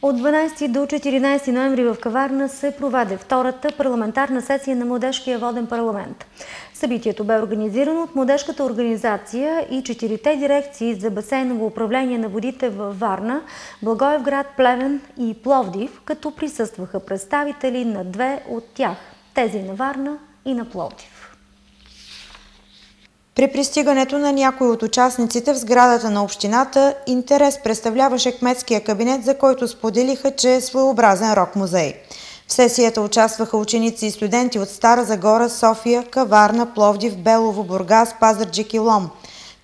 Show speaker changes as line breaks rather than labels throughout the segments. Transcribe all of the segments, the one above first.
От 12 до 14 ноември в Каварна се проведе втората парламентарна сесия на Младежкия воден парламент. Събитието бе организирано от Младежката организация и 4-те дирекции за басейново управление на водите във Варна, Благоевград, Плевен и Пловдив, като присъстваха представители на две от тях – тези на Варна и на Пловдив.
При пристигането на някои от участниците в сградата на общината интерес представляваше кметския кабинет, за който споделиха, че е своеобразен рок-музей. В сесията участваха ученици и студенти от Стара Загора, София, Каварна, Пловдив, Белово, Бургас, Пазарджик и Лом.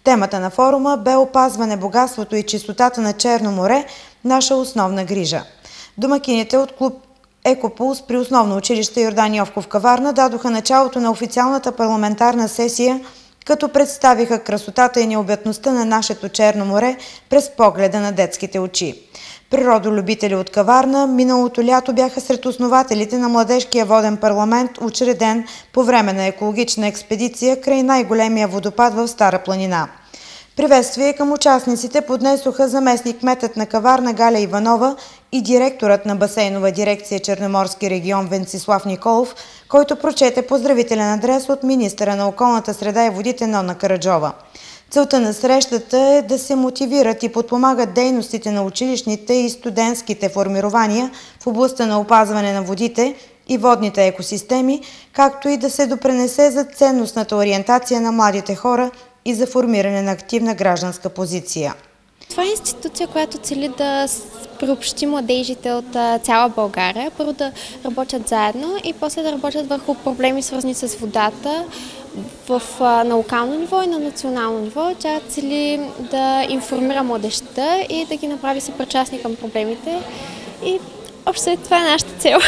Темата на форума бе опазване богатството и чистотата на Черно море, наша основна грижа. Домакините от клуб Екопулс при основно училище Йордан Йовков Каварна дадоха началото на официалната парламентарна сесия, като представиха красотата и необятността на нашето Черно море през погледа на детските очи. Природолюбители от Каварна миналото лято бяха сред основателите на Младежкия воден парламент, учреден по време на екологична експедиция край най-големия водопад в Стара планина. Приветствие към участниците поднесоха заместник-кметът на Каварна Галя Иванова и директорът на басейнова дирекция Черноморски регион Венцислав Николов, който прочете поздравителен адрес от министъра на околната среда и водите Нона Караджова. Целта на срещата е да се мотивират и подпомагат дейностите на училищните и студентските формирования в областта на опазване на водите и водните екосистеми, както и да се допринесе за ценностната ориентация на младите хора и за формиране на активна гражданска позиция.
Това е институция, която цели да приобщи младежите от цяла България. Първо да работят заедно и после да работят върху проблеми, свързани с водата на локално ниво и на национално ниво. Тя цели да информира младежта и да ги направи съпричастни към проблемите. И общо това е нашата цел.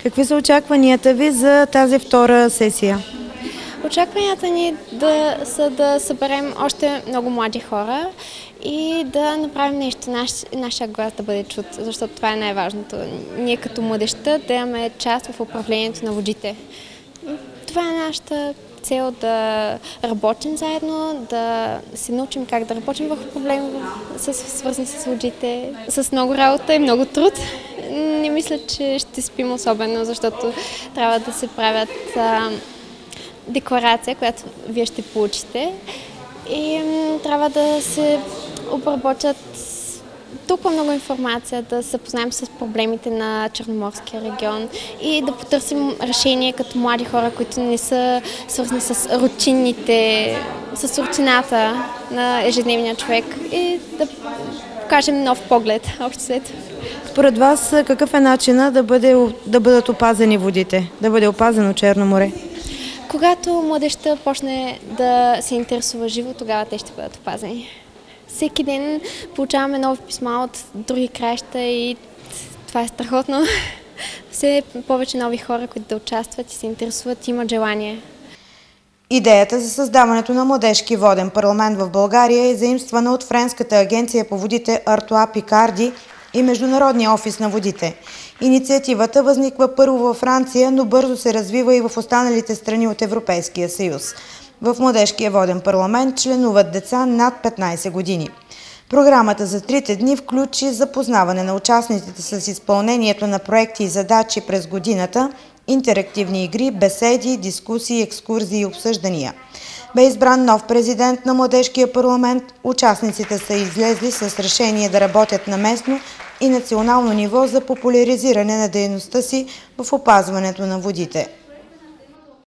Какви са очакванията ви за тази втора сесия?
Очакванията ни са да съберем още много млади хора и да направим нещо, нашия глас да бъде чут, защото това е най-важното. Ние като младежта да имаме част в управлението на водите. Това е нашата цел, да работим заедно, да се научим как да работим върху проблеми, свързани с водите, с много работа и много труд. Не мисля, че ще спим особено, защото трябва да се правят декларация, която вие ще получите, и трябва да се обработят толкова много информация, да се запознаем с проблемите на Черноморския регион и да потърсим решение като млади хора, които не са свързани с рутината на ежедневния човек, и да покажем нов поглед.
Според вас какъв е начинът да бъдат опазени водите, да бъде опазено Черно море?
Когато младежта почне да се интересува живо, тогава те ще бъдат опазени. Всеки ден получаваме нови писма от други краища и това е страхотно. Все повече нови хора, които да участват и се интересуват, имат желание.
Идеята за създаването на Младежки воден парламент в България е заимствана от Френската агенция по водите Артуа Пикарди и Международния офис на водите. Инициативата възниква първо във Франция, но бързо се развива и в останалите страни от Европейския съюз. В Младежкия воден парламент членуват деца над 15 години. Програмата за 3 дни включи запознаване на участниците с изпълнението на проекти и задачи през годината, интерактивни игри, беседи, дискусии, екскурзии и обсъждания. Бе избран нов президент на Младежкия парламент. Участниците са излезли с решение да работят на местно и национално ниво за популяризиране на дейността си в опазването на водите.